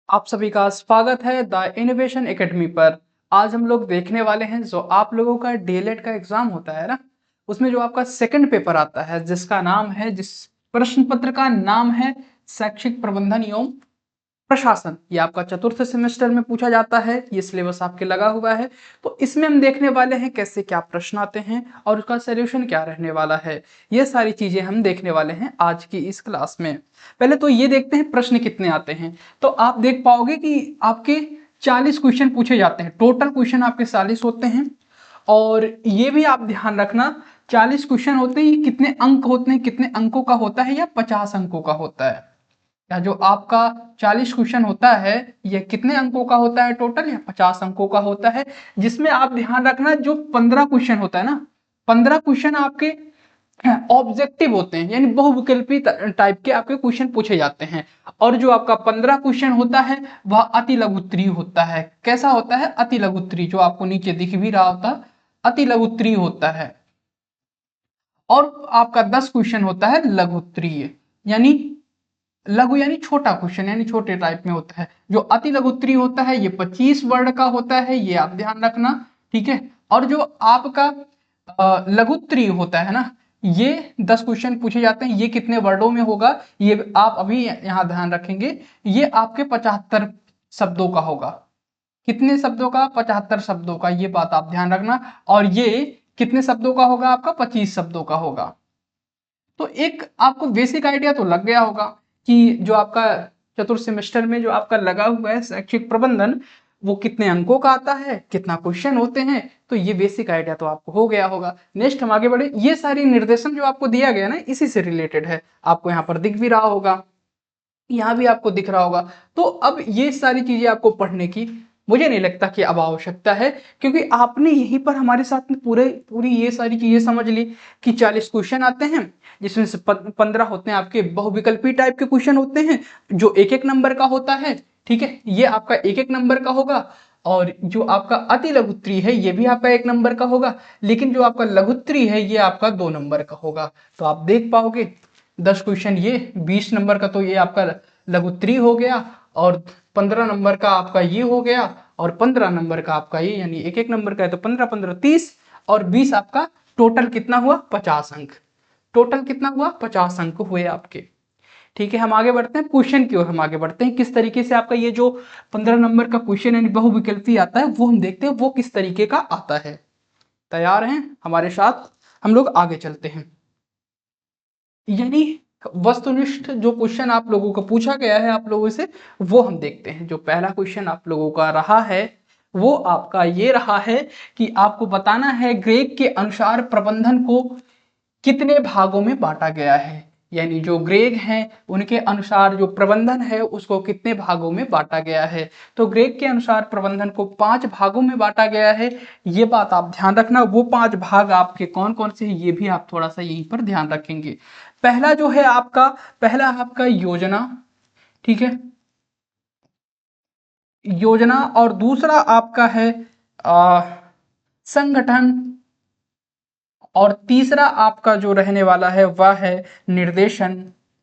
आप सभी का स्वागत है द इनोवेशन एकेडमी पर। आज हम लोग देखने वाले हैं जो आप लोगों का डीएलएड का एग्जाम होता है ना, उसमें जो आपका सेकंड पेपर आता है जिस प्रश्न पत्र का नाम है शैक्षिक प्रबंधन एवं प्रशासन। ये आपका चतुर्थ सेमेस्टर में पूछा जाता है, ये सिलेबस आपके लगा हुआ है। तो इसमें हम देखने वाले हैं कैसे क्या प्रश्न आते हैं और उसका सोल्यूशन क्या रहने वाला है। ये सारी चीजें हम देखने वाले हैं आज की इस क्लास में। पहले तो ये देखते हैं प्रश्न कितने आते हैं। तो आप देख पाओगे कि आपके 40 क्वेश्चन पूछे जाते हैं, टोटल क्वेश्चन आपके 40 होते हैं। और ये भी आप ध्यान रखना, 40 क्वेश्चन होते हैं, ये कितने अंक होते हैं, कितने अंकों का होता है या 50 अंकों का होता है। या जो आपका 40 क्वेश्चन होता है यह कितने अंकों का होता है टोटल, या 50 अंकों का होता है। जिसमें आप ध्यान रखना जो 15 क्वेश्चन होता है ना, 15 क्वेश्चन आपके ऑब्जेक्टिव होते हैं, यानी बहुविकल्पी टाइप के आपके क्वेश्चन पूछे जाते हैं। और जो आपका 15 क्वेश्चन होता है वह अति लघु उत्तरीय होता है। कैसा होता है? अति लघु उत्तरीय, जो आपको नीचे दिख भी रहा होता अति लघु उत्तरीय होता है। और आपका 10 क्वेश्चन होता है लघु उत्तरीय, यानी लघु यानी छोटा क्वेश्चन, यानी छोटे टाइप में होता है। जो अति लघु उत्तरीय होता है ये 25 वर्ड का होता है, ये आप ध्यान रखना, ठीक है। और जो आपका लघु उत्तरीय होता है ना, ये 10 क्वेश्चन पूछे जाते हैं, ये कितने वर्डों में होगा ये आप अभी यहाँ ध्यान रखेंगे। ये आपके 75 शब्दों का होगा। कितने शब्दों का? 75 शब्दों का, ये बात आप ध्यान रखना। और ये कितने शब्दों का होगा? आपका 25 शब्दों का होगा। तो एक आपको बेसिक आइडिया तो लग गया होगा कि जो आपका चतुर्थ सेमेस्टर में जो आपका लगा हुआ है शैक्षिक प्रबंधन, वो कितने अंकों का आता है, कितना क्वेश्चन होते हैं। तो ये बेसिक आइडिया तो आपको हो गया होगा। नेक्स्ट हम आगे बढ़े। ये सारी निर्देशन जो आपको दिया गया ना, इसी से रिलेटेड है। आपको यहाँ पर दिख भी रहा होगा, यहाँ भी आपको दिख रहा होगा। तो अब ये सारी चीजें आपको पढ़ने की मुझे नहीं लगता कि अब आवश्यकता है, क्योंकि आपने यहीं पर हमारे साथ में पूरी ये सारी चीजें समझ ली कि 40 क्वेश्चन आते हैं, जिसमें से 15 होते हैं आपके बहुविकल्पी टाइप के क्वेश्चन होते हैं, जो एक एक नंबर का होता है, ठीक है। ये आपका एक एक नंबर का होगा। और जो आपका अति लघुत्तरीय है ये भी आपका 1 नंबर का होगा, लेकिन जो आपका लघुत्तरीय है ये आपका 2 नंबर का होगा। तो आप देख पाओगे 10 क्वेश्चन ये, 20 नंबर का तो ये आपका लघुत्तरीय हो गया, और 15 नंबर का आपका ये हो गया, और 15 नंबर का आपका ये, यानी एक एक नंबर का है तो 15 15 30, और 20 आपका टोटल कितना हुआ? 50 अंक। टोटल कितना हुआ? 50 अंक हुए आपके। ठीक है, हम आगे बढ़ते हैं क्वेश्चन की ओर। हम आगे बढ़ते हैं किस तरीके से आपका ये जो 15 नंबर का क्वेश्चन यानी बहुविकल्पी आता है वो हम देखते हैं वो किस तरीके का आता है। तैयार हैं हमारे साथ? हम लोग आगे चलते हैं। यानी वस्तुनिष्ठ जो क्वेश्चन आप लोगों को पूछा गया है आप लोगों से, वो हम देखते हैं। जो पहला क्वेश्चन आप लोगों का रहा है वो आपका ये रहा है कि आपको बताना है ग्रेग के अनुसार प्रबंधन को कितने भागों में बांटा गया है। यानी जो ग्रेग हैं उनके अनुसार जो प्रबंधन है उसको कितने भागों में बांटा गया है। तो ग्रेग के अनुसार प्रबंधन को 5 भागों में बांटा गया है। ये बात आप ध्यान रखना। वो 5 भाग आपके कौन कौन से हैं ये भी आप थोड़ा सा यहीं पर ध्यान रखेंगे। पहला जो है आपका, पहला आपका योजना, ठीक है, योजना। और दूसरा आपका है संगठन। और तीसरा आपका जो रहने वाला है वह है निर्देशन,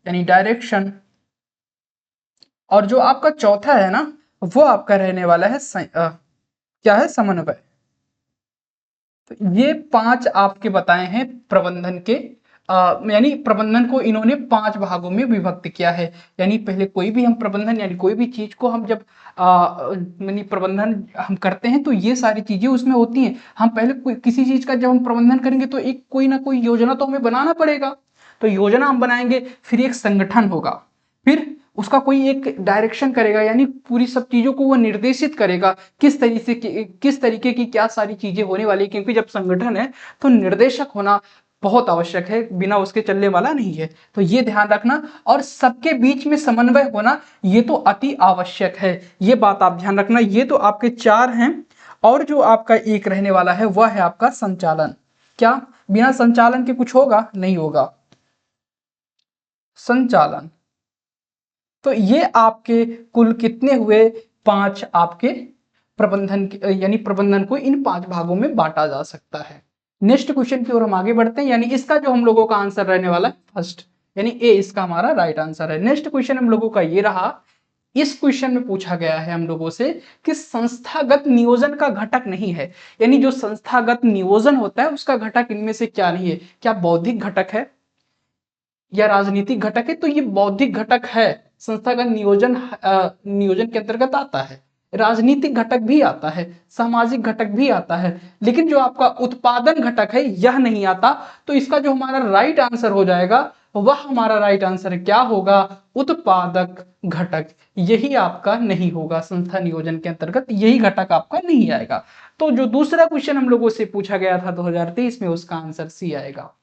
यानी डायरेक्शन। और जो आपका चौथा है ना, वो आपका रहने वाला है क्या है? समन्वय। तो ये 5 आपके बताए हैं प्रबंधन के, यानी प्रबंधन को इन्होंने 5 भागों में विभक्त किया है। यानी पहले कोई भी हम प्रबंधन यानी कोई भी चीज को हम जब यानी प्रबंधन हम करते हैं तो ये सारी चीजें उसमें होती हैं। हम पहले किसी चीज का जब हम प्रबंधन करेंगे तो एक कोई ना कोई योजना तो हमें बनाना पड़ेगा। तो योजना हम बनाएंगे, फिर एक संगठन होगा, फिर उसका कोई एक डायरेक्शन करेगा, यानी पूरी सब चीजों को वो निर्देशित करेगा किस तरीके की क्या सारी चीजें होने वाली है। क्योंकि जब संगठन है तो निर्देशक होना बहुत आवश्यक है, बिना उसके चलने वाला नहीं है। तो ये ध्यान रखना। और सबके बीच में समन्वय होना ये तो अति आवश्यक है, ये बात आप ध्यान रखना। ये तो आपके 4 हैं। और जो आपका एक रहने वाला है वह है आपका संचालन। क्या बिना संचालन के कुछ होगा? नहीं होगा। संचालन। तो ये आपके कुल कितने हुए? 5 आपके प्रबंधन यानी प्रबंधन को इन 5 भागों में बांटा जा सकता है। नेक्स्ट क्वेश्चन की ओर हम आगे बढ़ते हैं। यानी इसका जो हम लोगों का आंसर रहने वाला है फर्स्ट, यानी ए इसका हमारा राइट आंसर है। नेक्स्ट क्वेश्चन हम लोगों का ये रहा इस क्वेश्चन में पूछा गया है हम लोगों से कि संस्थागत नियोजन का घटक नहीं है, यानी जो संस्थागत नियोजन होता है उसका घटक इनमें से क्या नहीं है, क्या बौद्धिक घटक है या राजनीतिक घटक है? तो ये बौद्धिक घटक है, संस्थागत नियोजन नियोजन के अंतर्गत आता है, राजनीतिक घटक भी आता है, सामाजिक घटक भी आता है, लेकिन जो आपका उत्पादन घटक है यह नहीं आता। तो इसका जो हमारा राइट आंसर हो जाएगा वह हमारा राइट आंसर क्या होगा, उत्पादक घटक। यही आपका नहीं होगा, संस्था नियोजन के अंतर्गत यही घटक आपका नहीं आएगा। तो जो दूसरा क्वेश्चन हम लोगों से पूछा गया था 2023 में, उसका आंसर सी आएगा।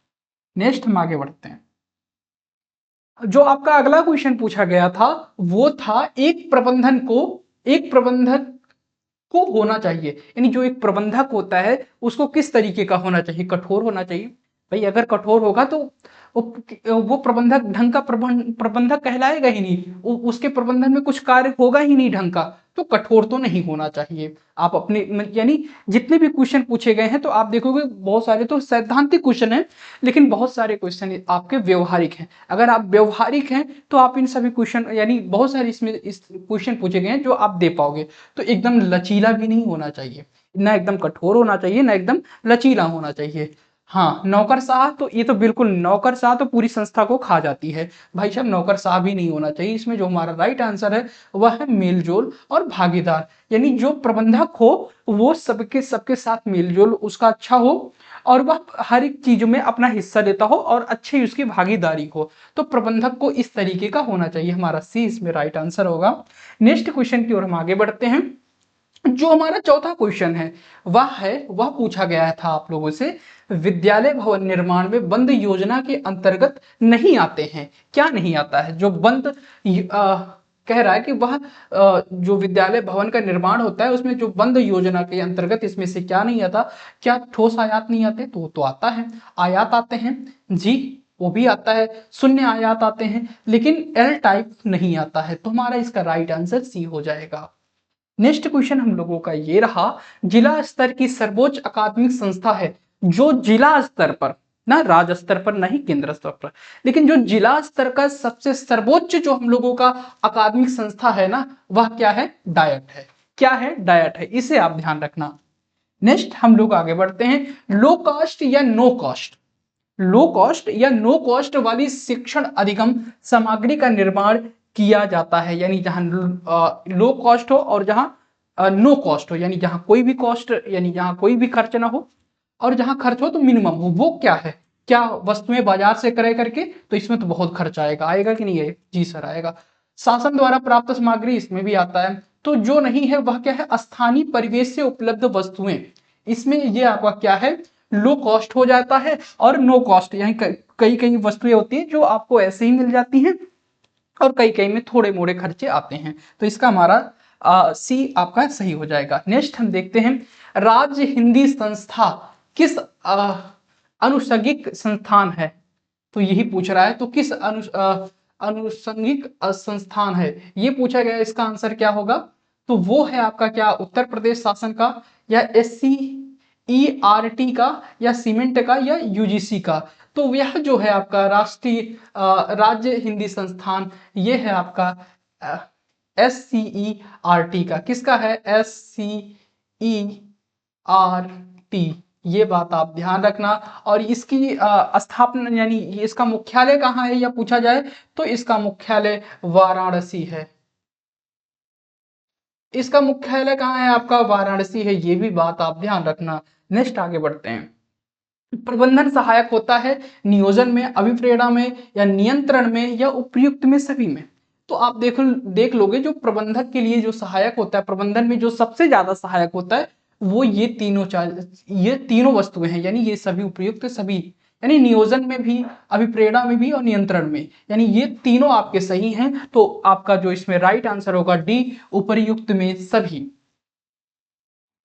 नेक्स्ट हम आगे बढ़ते हैं। जो आपका अगला क्वेश्चन पूछा गया था वो था एक प्रबंधक को होना चाहिए, यानी जो एक प्रबंधक होता है उसको किस तरीके का होना चाहिए, कठोर होना चाहिए। भाई अगर कठोर होगा तो वो प्रबंधक ढंग का प्रबंधक कहलाएगा ही नहीं, उसके प्रबंधन में कुछ कार्य होगा ही नहीं ढंग का, तो कठोर तो नहीं होना चाहिए। आप अपने यानी जितने भी क्वेश्चन पूछे गए हैं तो आप देखोगे बहुत सारे तो सैद्धांतिक क्वेश्चन हैं, लेकिन बहुत सारे क्वेश्चन आपके व्यवहारिक हैं। अगर आप व्यवहारिक हैं तो आप इन सभी क्वेश्चन यानी बहुत सारे इसमें इस क्वेश्चन पूछे गए हैं जो आप दे पाओगे। तो एकदम लचीला भी नहीं होना चाहिए, ना एकदम कठोर होना चाहिए, ना एकदम लचीला होना चाहिए। हाँ नौकरशाह, तो ये तो बिल्कुल नौकरशाह तो पूरी संस्था को खा जाती है, भाई साहब नौकरशाह भी नहीं होना चाहिए। इसमें जो हमारा राइट आंसर है वह है मेलजोल और भागीदार, यानी जो प्रबंधक हो वो सबके सबके साथ मेलजोल उसका अच्छा हो और वह हर एक चीजों में अपना हिस्सा लेता हो और अच्छी उसकी भागीदारी हो। तो प्रबंधक को इस तरीके का होना चाहिए, हमारा सी इसमें राइट आंसर होगा। नेक्स्ट क्वेश्चन की ओर हम आगे बढ़ते हैं। जो हमारा चौथा क्वेश्चन है वह पूछा गया था आप लोगों से, विद्यालय भवन निर्माण में बंद योजना के अंतर्गत नहीं आते हैं, क्या नहीं आता है? जो बंद कह रहा है कि वह जो विद्यालय भवन का निर्माण होता है उसमें जो बंद योजना के अंतर्गत इसमें से क्या नहीं आता? क्या ठोस आयात नहीं आते? तो आता है, आयात आते हैं जी, वो भी आता है, शून्य आयात आते हैं, लेकिन एल टाइप नहीं आता है। तो हमारा इसका राइट आंसर सी हो जाएगा। नेक्स्ट क्वेश्चन हम लोगों का ये रहा, जिला स्तर की सर्वोच्च अकादमिक संस्था है जो जिला स्तर पर, ना राज्य स्तर पर, नहीं केंद्र स्तर पर, लेकिन जो जिला स्तर का सबसे सर्वोच्च जो हम लोगों का अकादमिक संस्था है ना, वह क्या है? डायट है। क्या है? डायट है, इसे आप ध्यान रखना। नेक्स्ट हम लोग आगे बढ़ते हैं, लो कॉस्ट या नो कॉस्ट, लो कॉस्ट या नो कॉस्ट वाली शिक्षण अधिगम सामग्री का निर्माण किया जाता है, यानी जहां लो कॉस्ट हो और जहां नो कॉस्ट हो, यानी जहां कोई भी कॉस्ट यानी जहां कोई भी खर्च ना हो और जहां खर्च हो तो मिनिमम हो, वो क्या है? क्या वस्तुएं बाजार से क्रय करके? तो इसमें तो बहुत खर्च आएगा, आएगा कि नहीं है? जी सर आएगा। शासन द्वारा प्राप्त सामग्री, इसमें भी आता है। तो जो नहीं है वह क्या है? स्थानीय परिवेश से उपलब्ध वस्तुएं, इसमें ये आपका क्या है? लो कॉस्ट हो जाता है। और नो कॉस्ट यानी कई कई वस्तुएं होती हैं जो आपको ऐसे ही मिल जाती हैं और कई कई में थोड़े मोड़े खर्चे आते हैं। तो इसका हमारा सी आपका सही हो जाएगा। नेक्स्ट हम देखते हैं, राज्य हिंदी संस्था किस अनुषंगिक संस्थान है? तो यही पूछ रहा है, तो किस अनुषंगिक संस्थान है ये पूछा गया। इसका आंसर क्या होगा? तो वो है आपका क्या? उत्तर प्रदेश शासन का, या SCERT का, या सीमेंट का, या UGC का। तो यह जो है आपका राष्ट्रीय राज्य हिंदी संस्थान, ये है आपका SCERT का। किसका है? SCERT, ये बात आप ध्यान रखना। और इसकी स्थापना यानी इसका मुख्यालय कहाँ है या पूछा जाए तो इसका मुख्यालय वाराणसी है। इसका मुख्यालय कहाँ है आपका? वाराणसी है, ये भी बात आप ध्यान रखना। नेक्स्ट आगे बढ़ते हैं, प्रबंधन सहायक होता है नियोजन में, अभिप्रेरणा में, या नियंत्रण में, या उपयुक्त में, सभी में। तो आप देख लोगे जो प्रबंधक के लिए जो सहायक होता है, प्रबंधन में जो सबसे ज्यादा सहायक होता है वो ये तीनों वस्तुएं हैं, यानी ये सभी उपयुक्त सभी, यानी नियोजन में भी, अभिप्रेरणा में भी और नियंत्रण में, यानी ये तीनों आपके सही हैं। तो आपका जो इसमें राइट आंसर होगा डी, उपयुक्त में सभी।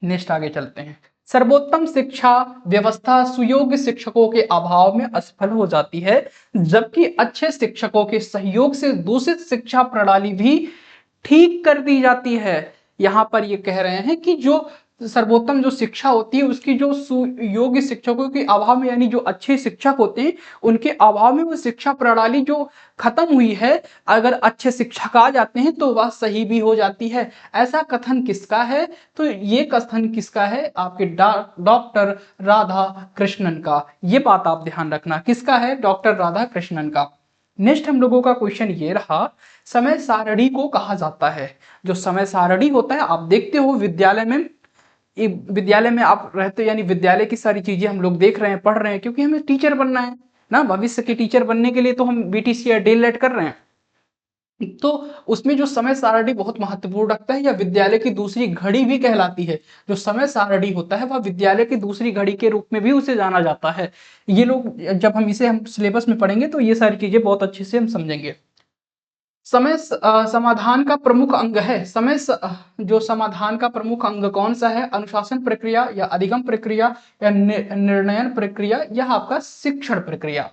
नेक्स्ट आगे चलते हैं, सर्वोत्तम शिक्षा व्यवस्था सुयोग्य शिक्षकों के अभाव में असफल हो जाती है, जबकि अच्छे शिक्षकों के सहयोग से दूषित शिक्षा प्रणाली भी ठीक कर दी जाती है। यहां पर ये कह रहे हैं कि जो सर्वोत्तम जो शिक्षा होती है उसकी जो सुयोग्य शिक्षकों के अभाव में, यानी जो अच्छे शिक्षक होते हैं उनके अभाव में वो शिक्षा प्रणाली जो खत्म हुई है, अगर अच्छे शिक्षक आ जाते हैं तो वह सही भी हो जाती है। ऐसा कथन किसका है? तो ये कथन किसका है? आपके डॉक्टर राधा कृष्णन का। ये बात आप ध्यान रखना, किसका है? डॉक्टर राधा कृष्णन का। नेक्स्ट हम लोगों का क्वेश्चन ये रहा, समय सारणी को कहा जाता है। जो समय सारणी होता है, आप देखते हो विद्यालय में, विद्यालय में आप रहते हो, यानी विद्यालय की सारी चीजें हम लोग देख रहे हैं, पढ़ रहे हैं, क्योंकि हमें टीचर बनना है ना। भविष्य के टीचर बनने के लिए तो हम बीटीसी या डीएलएड कर रहे हैं। तो उसमें जो समय सारणी बहुत महत्वपूर्ण रखता है, या विद्यालय की दूसरी घड़ी भी कहलाती है। जो समय सारणी होता है वह विद्यालय की दूसरी घड़ी के रूप में भी उसे जाना जाता है। ये लोग जब हम इसे हम सिलेबस में पढ़ेंगे तो ये सारी चीजें बहुत अच्छे से हम समझेंगे। समय समाधान का प्रमुख अंग है। जो समाधान का प्रमुख अंग कौन सा है? अनुशासन प्रक्रिया, या अधिगम प्रक्रिया, या निर्णयन प्रक्रिया, या आपका शिक्षण प्रक्रिया।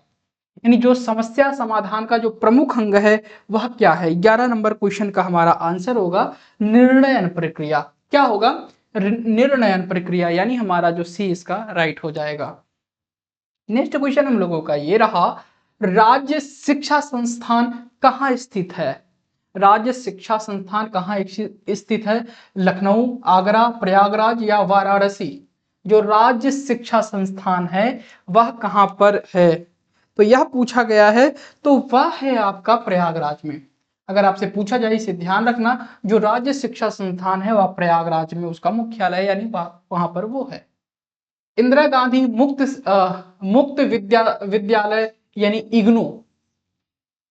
यानी जो समस्या समाधान का जो प्रमुख अंग है वह क्या है? 11 नंबर क्वेश्चन का हमारा आंसर होगा निर्णयन प्रक्रिया। क्या होगा? निर्णयन प्रक्रिया, यानी हमारा जो सी इसका राइट हो जाएगा। नेक्स्ट क्वेश्चन हम लोगों का ये रहा, राज्य शिक्षा संस्थान कहाँ स्थित है? राज्य शिक्षा संस्थान कहाँ स्थित है? लखनऊ, आगरा, प्रयागराज, या वाराणसी? जो राज्य शिक्षा संस्थान है वह कहाँ पर है? तो यह पूछा गया है, तो वह है आपका प्रयागराज में। अगर आपसे पूछा जाए, इसे ध्यान रखना, जो राज्य शिक्षा संस्थान है वह प्रयागराज में उसका मुख्यालय, यानी वहां पर वो है। इंदिरा गांधी मुक्त विद्यालय यानी इग्नू,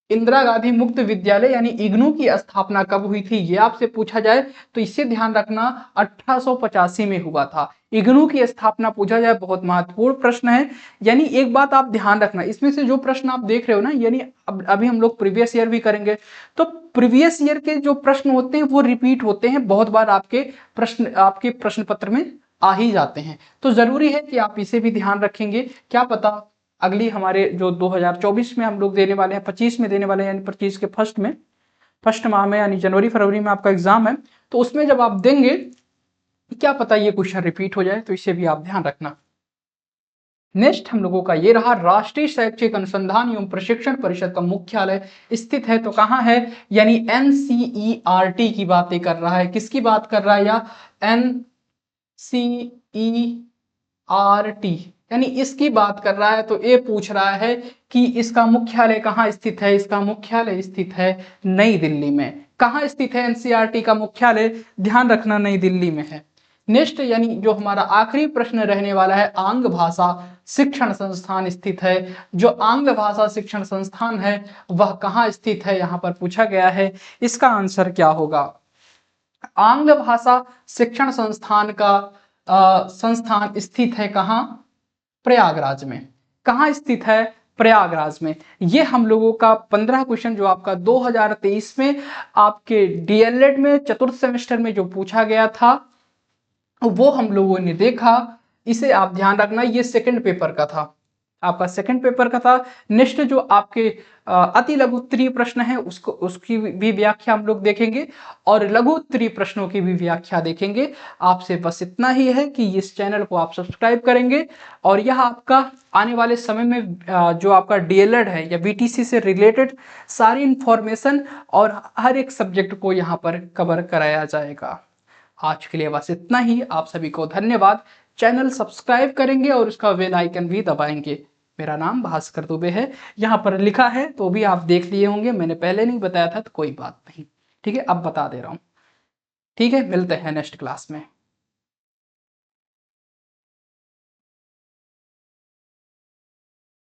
इंदिरा गांधी मुक्त विद्यालय यानी इग्नू की स्थापना कब हुई थी? ये आपसे पूछा जाए तो इससे ध्यान रखना 1885 में हुआ था। इग्नू की स्थापना पूछा जाए, बहुत महत्वपूर्ण प्रश्न है। यानी एक बात आप ध्यान रखना, इसमें से जो प्रश्न आप देख रहे हो ना, यानी अभी हम लोग प्रीवियस ईयर भी करेंगे, तो प्रीवियस ईयर के जो प्रश्न होते हैं वो रिपीट होते हैं, बहुत बार आपके प्रश्न पत्र में आ ही जाते हैं। तो जरूरी है कि आप इसे भी ध्यान रखेंगे। क्या पता अगली हमारे जो 2024 में हम लोग देने वाले हैं, 25 में देने वाले हैं, यानी 25 के फर्स्ट माह में, यानी जनवरी फरवरी में आपका एग्जाम है, तो उसमें जब आप देंगे क्या पता ये क्वेश्चन रिपीट हो जाए, तो इसे भी आप ध्यान रखना। नेक्स्ट हम लोगों का ये रहा, राष्ट्रीय शैक्षिक अनुसंधान एवं प्रशिक्षण परिषद का मुख्यालय स्थित है तो कहां है? यानी एनसीईआरटी की बातें कर रहा है। किसकी बात कर रहा है? या एनसीईआरटी यानी इसकी बात कर रहा है। तो ये पूछ रहा है कि इसका मुख्यालय कहाँ स्थित है? इसका मुख्यालय स्थित है नई दिल्ली में। कहाँ स्थित है एनसीईआरटी का मुख्यालय? ध्यान रखना, नई दिल्ली में है। नेक्स्ट यानी जो हमारा आखिरी प्रश्न रहने वाला है, आंग्ल भाषा शिक्षण संस्थान स्थित है। जो आंग्ल भाषा शिक्षण संस्थान है वह कहाँ स्थित है? यहाँ पर पूछा गया है। इसका आंसर क्या होगा? आंग्ल भाषा शिक्षण संस्थान का संस्थान स्थित है कहाँ? प्रयागराज में। कहाँ स्थित है? प्रयागराज में। ये हम लोगों का 15 क्वेश्चन जो आपका 2023 में आपके डीएलएड में चतुर्थ सेमेस्टर में जो पूछा गया था वो हम लोगों ने देखा। इसे आप ध्यान रखना, ये सेकंड पेपर का था, आपका सेकंड पेपर का था। नेक्स्ट जो आपके अति लघु उत्तरीय प्रश्न है उसकी भी व्याख्या हम लोग देखेंगे, और लघु उत्तरीय प्रश्नों की भी व्याख्या देखेंगे। आपसे बस इतना ही है कि इस चैनल को आप सब्सक्राइब करेंगे, और यह आपका आने वाले समय में जो आपका डीएलएड है या बीटीसी से रिलेटेड सारी इंफॉर्मेशन और हर एक सब्जेक्ट को यहाँ पर कवर कराया जाएगा। आज के लिए बस इतना ही। आप सभी को धन्यवाद। चैनल सब्सक्राइब करेंगे और उसका बेल आइकन भी दबाएंगे। मेरा नाम भास्कर दुबे है, यहाँ पर लिखा है तो भी आप देख लिए होंगे, मैंने पहले नहीं बताया था तो कोई बात नहीं, ठीक है, अब बता दे रहा हूँ। ठीक है, मिलते हैं नेक्स्ट क्लास में।